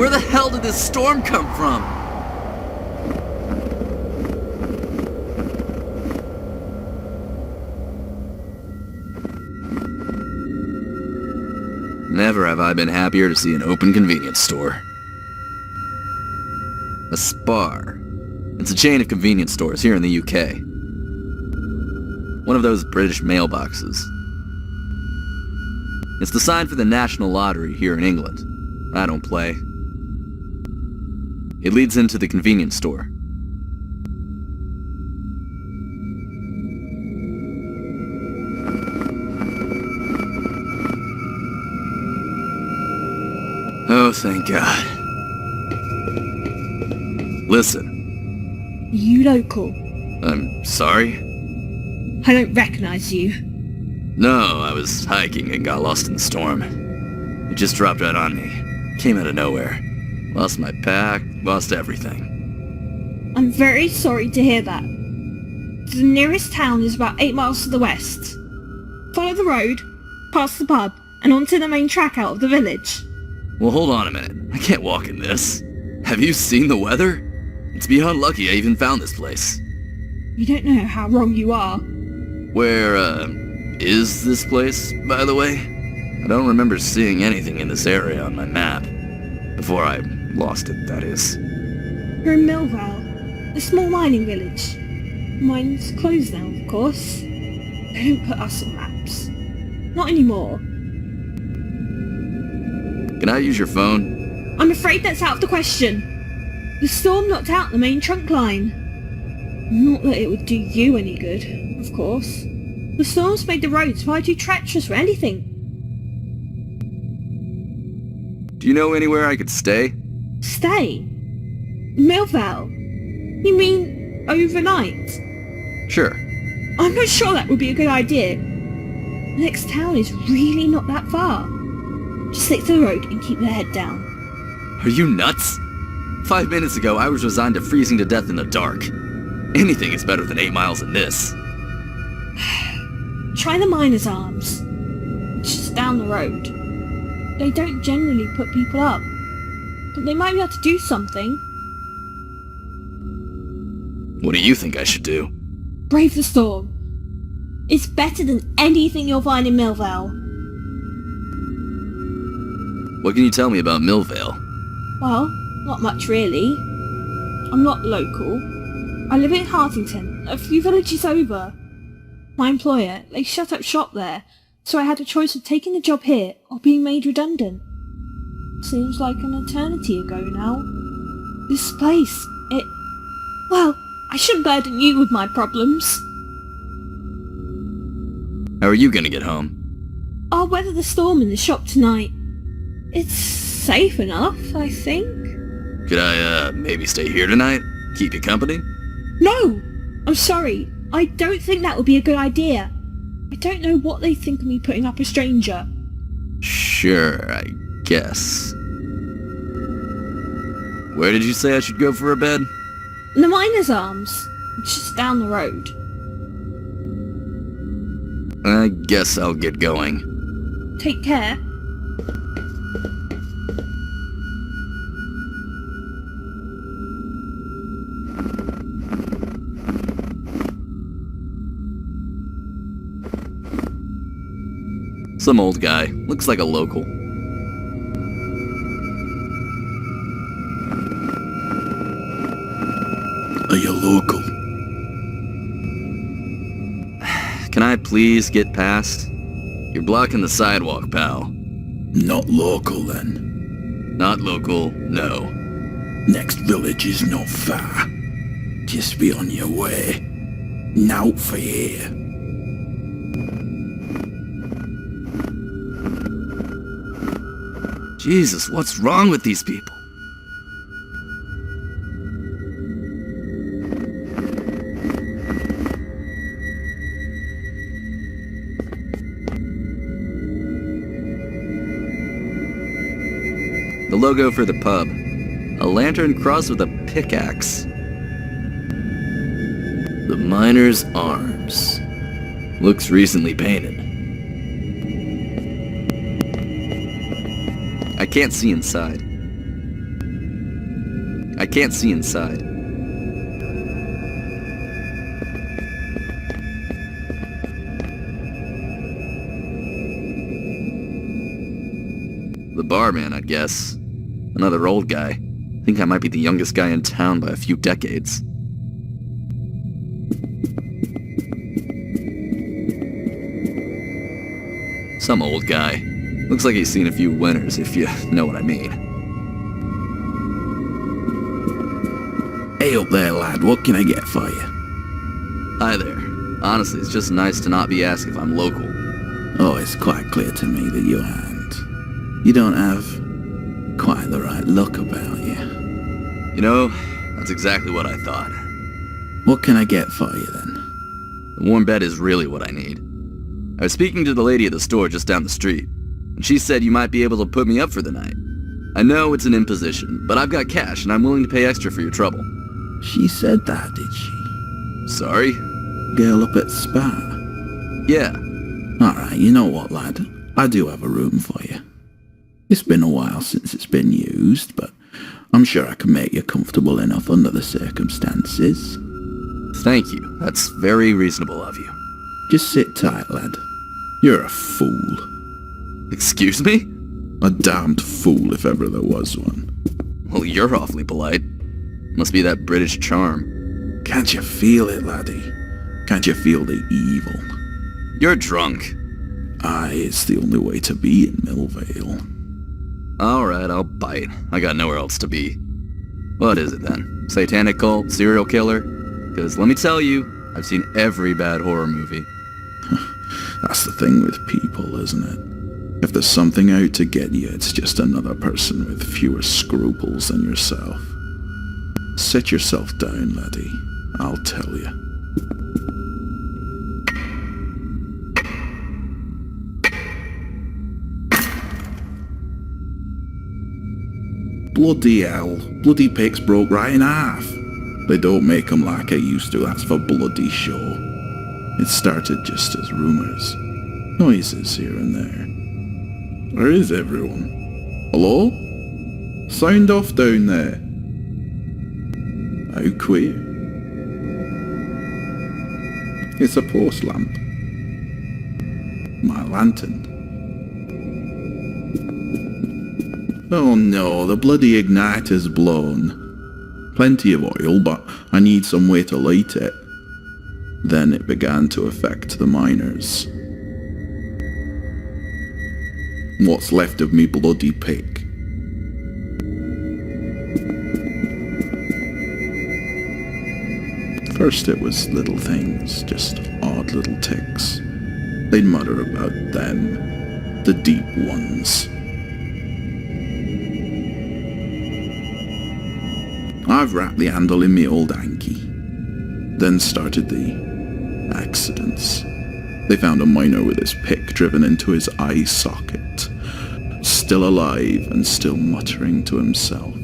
Where the hell did this storm come from? Never have I been happier to see an open convenience store. A Spar. It's a chain of convenience stores here in the UK. One of those British mailboxes. It's the sign for the National Lottery here in England. I don't play. It leads into the convenience store. Oh, thank God. Listen. You local? I'm sorry? I don't recognize you. No, I was hiking and got lost in the storm. It just dropped right on me. Came out of nowhere. Lost my pack, lost everything. I'm very sorry to hear that. The nearest town is about 8 miles to the west. Follow the road, past the pub, and onto the main track out of the village. Well, hold on a minute. I can't walk in this. Have you seen the weather? It's beyond lucky I even found this place. You don't know how wrong you are. Where, is this place, by the way? I don't remember seeing anything in this area on my map. Before I lost it, that is. You're in Millvale, a small mining village. Mine's closed now, of course. They don't put us on maps. Not anymore. Can I use your phone? I'm afraid that's out of the question. The storm knocked out the main trunk line. Not that it would do you any good, of course. The storms made the roads far too treacherous for anything. Do you know anywhere I could stay? Stay? Millvale? You mean overnight? Sure. I'm not sure that would be a good idea. The next town is really not that far. Just stick to the road and keep your head down. Are you nuts? 5 minutes ago, I was resigned to freezing to death in the dark. Anything is better than 8 miles in this. Try the Miners' Arms. It's just down the road. They don't generally put people up, but they might be able to do something. What do you think I should do? Brave the storm. It's better than anything you'll find in Millvale. What can you tell me about Millvale? Well, not much really. I'm not local. I live in Hartington, a few villages over. My employer, they shut up shop there, so I had a choice of taking the job here or being made redundant. Seems like an eternity ago now. This place, well, I shouldn't burden you with my problems. How are you gonna get home? I'll weather the storm in the shop tonight. It's safe enough, I think. Could I, maybe stay here tonight? Keep you company? No! I'm sorry. I don't think that would be a good idea. I don't know what they think of me putting up a stranger. Sure, I guess. Where did you say I should go for a bed? The Miners' Arms. It's just down the road. I guess I'll get going. Take care. Some old guy. Looks like a local. Are you local? Can I please get past? You're blocking the sidewalk, pal. Not local, then. Not local, no. Next village is not far. Just be on your way. Now for here. Jesus, what's wrong with these people? The logo for the pub. A lantern crossed with a pickaxe. The Miners' Arms. Looks recently painted. I can't see inside. Can't see inside. The barman, I guess. Another old guy. Think I might be the youngest guy in town by a few decades. Some old guy. Looks like he's seen a few winners, if you know what I mean. Hey up there, lad, what can I get for you? Hi there. Honestly, it's just nice to not be asked if I'm local. Oh, it's quite clear to me that you aren't. You don't have quite the right look about you. You know, that's exactly what I thought. What can I get for you then? The warm bed is really what I need. I was speaking to the lady at the store just down the street, and she said you might be able to put me up for the night. I know it's an imposition, but I've got cash and I'm willing to pay extra for your trouble. She said that, did she? Sorry? Girl up at Spa? Yeah. Alright, you know what, lad? I do have a room for you. It's been a while since it's been used, but I'm sure I can make you comfortable enough under the circumstances. Thank you. That's very reasonable of you. Just sit tight, lad. You're a fool. Excuse me? A damned fool if ever there was one. Well, you're awfully polite. Must be that British charm. Can't you feel it, laddie? Can't you feel the evil? You're drunk. Aye, it's the only way to be in Millvale. Alright, I'll bite. I got nowhere else to be. What is it then? Satanic cult? Serial killer? Because let me tell you, I've seen every bad horror movie. That's the thing with people, isn't it? If there's something out to get you, it's just another person with fewer scruples than yourself. Sit yourself down, laddie. I'll tell you. Bloody hell. Bloody pick's broke right in half. They don't make 'em like I used to, that's for bloody sure. It started just as rumours. Noises here and there. Where is everyone? Hello? Sound off down there. How queer. It's a post lamp. My lantern. Oh no, the bloody igniter's blown. Plenty of oil, but I need some way to light it. Then it began to affect the miners. What's left of me bloody pick? First it was little things, just odd little ticks. They'd mutter about them, the deep ones. I've wrapped the handle in me old hanky. Then started the accidents. They found a miner with his pick driven into his eye socket, still alive and still muttering to himself.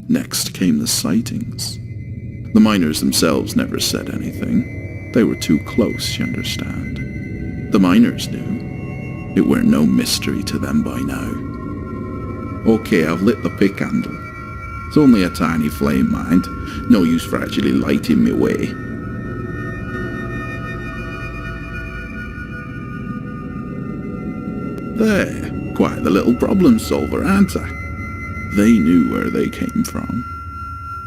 Next came the sightings. The miners themselves never said anything. They were too close, you understand. The miners knew. It were no mystery to them by now. Okay, I've lit the pick handle. It's only a tiny flame, mind. No use for actually lighting me way. There, quite the little problem solver, aren't I? They knew where they came from.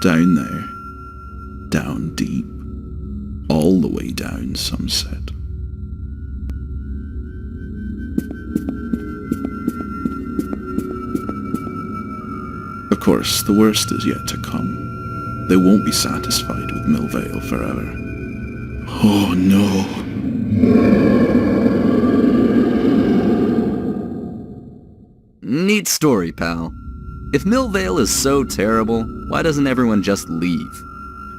Down there. Down deep. All the way down, some said. Of course, the worst is yet to come. They won't be satisfied with Millvale forever. Oh no. Neat story, pal. If Millvale is so terrible, why doesn't everyone just leave?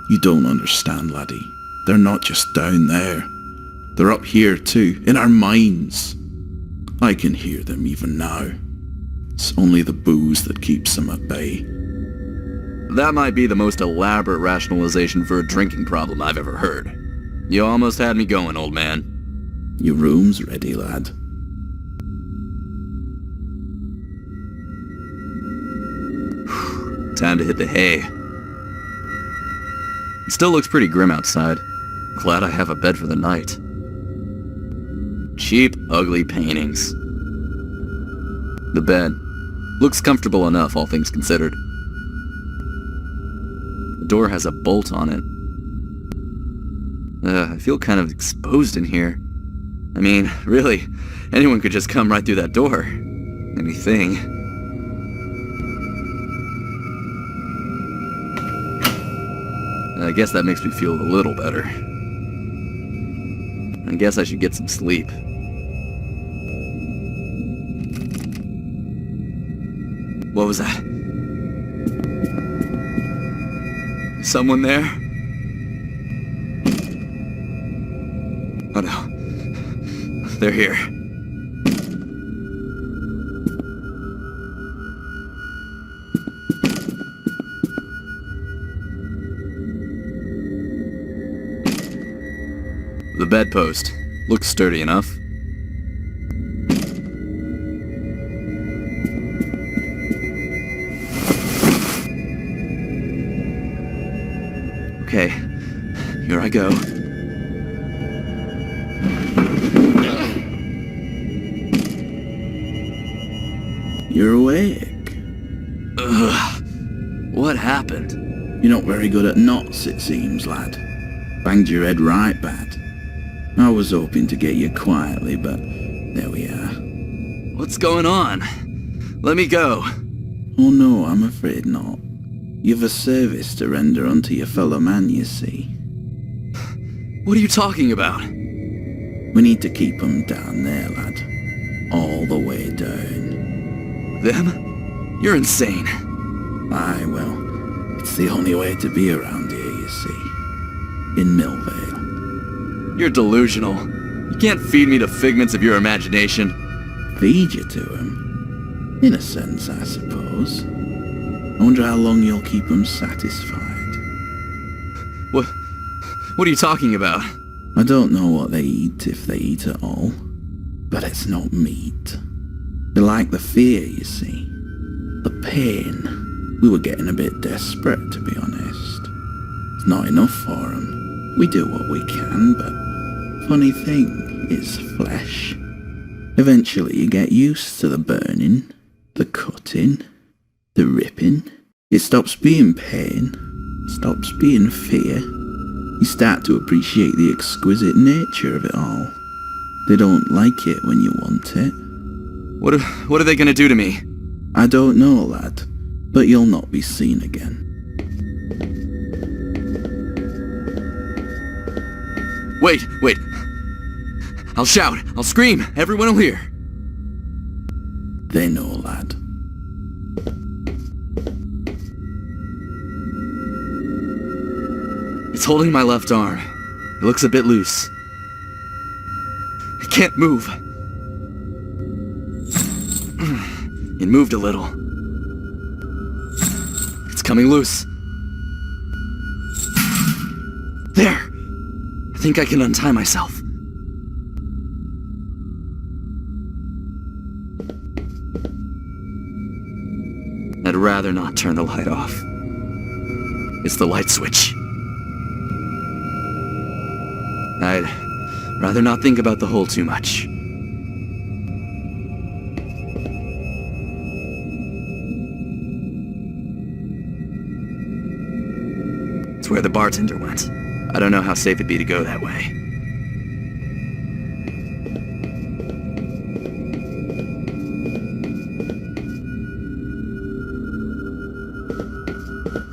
You don't understand, laddie. They're not just down there. They're up here too, in our minds. I can hear them even now. It's only the booze that keeps them at bay. That might be the most elaborate rationalization for a drinking problem I've ever heard. You almost had me going, old man. Your room's ready, lad. Time to hit the hay. It still looks pretty grim outside. Glad I have a bed for the night. Cheap, ugly paintings. The bed. Looks comfortable enough, all things considered. The door has a bolt on it. I feel kind of exposed in here. I mean, really, anyone could just come right through that door. Anything. I guess that makes me feel a little better. I guess I should get some sleep. What was that? Someone there? Oh no. They're here. The bedpost looks sturdy enough. Okay, here I go. You're awake. Ugh. What happened? You're not very good at knots, it seems, lad. Banged your head right bad. I was hoping to get you quietly, but there we are. What's going on? Let me go. Oh no, I'm afraid not. You've a service to render unto your fellow man, you see. What are you talking about? We need to keep 'em down there, lad. All the way down. Them? You're insane. Aye, well, it's the only way to be around here, you see. In Millvale. You're delusional. You can't feed me to figments of your imagination. Feed you to 'em? In a sense, I suppose. I wonder how long you'll keep 'em satisfied. What are you talking about? I don't know what they eat, if they eat at all. But it's not meat. They like the fear, you see. The pain. We were getting a bit desperate, to be honest. It's not enough for 'em. We do what we can, but funny thing is flesh. Eventually you get used to the burning, the cutting, the ripping. It stops being pain, stops being fear. You start to appreciate the exquisite nature of it all. They don't like it when you want it. What are they gonna do to me? I don't know, lad, but you'll not be seen again. Wait. I'll shout. I'll scream. Everyone will hear. They know, lad. It's holding my left arm. It looks a bit loose. It can't move. It moved a little. It's coming loose. There! I think I can untie myself. I'd rather not turn the light off. It's the light switch. I'd rather not think about the hole too much. It's where the bartender went. I don't know how safe it'd be to go that way.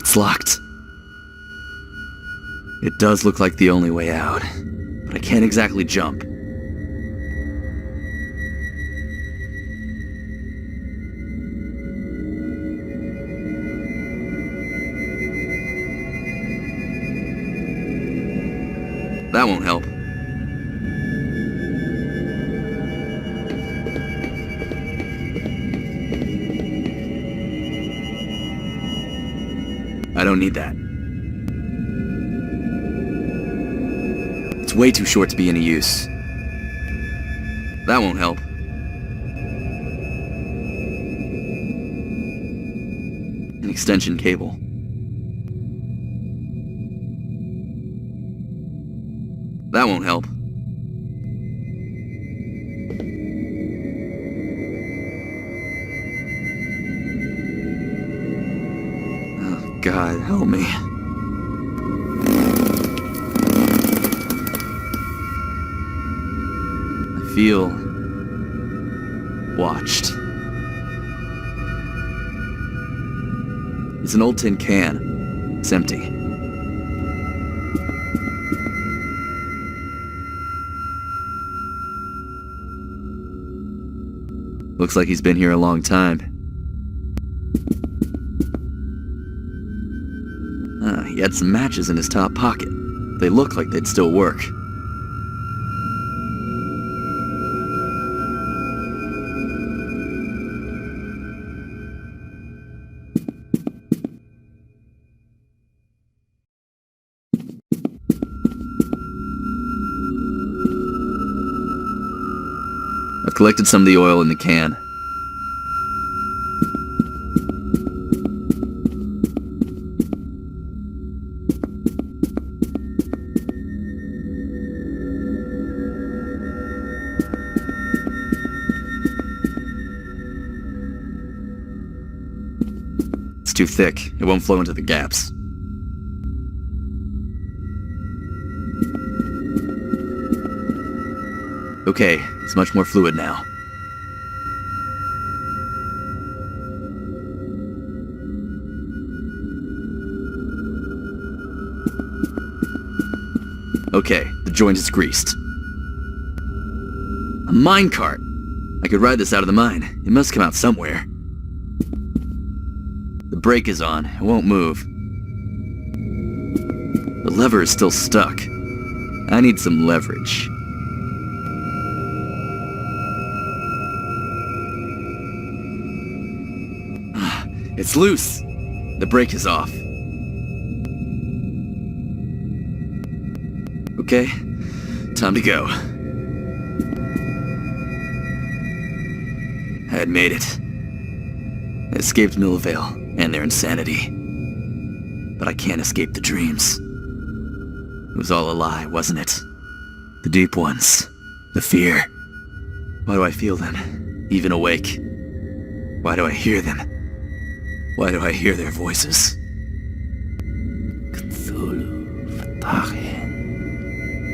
It's locked. It does look like the only way out, but I can't exactly jump. That won't help. I don't need that. It's way too short to be any use. That won't help. extension cable. That won't help. Oh, God, help me. I feel watched. It's an old tin can. It's empty. Looks like he's been here a long time. He had some matches in his top pocket. They look like they'd still work. I've collected some of the oil in the can. It's too thick. It won't flow into the gaps. Okay, it's much more fluid now. Okay, the joint is greased. A minecart! I could ride this out of the mine. It must come out somewhere. The brake is on. It won't move. The lever is still stuck. I need some leverage. It's loose. The brake is off. Okay, time to go. I had made it. I escaped Millvale and their insanity. But I can't escape the dreams. It was all a lie, wasn't it? The deep ones. The fear. Why do I feel them, even awake? Why do I hear them? Why do I hear their voices? Cthulhu Fatahi.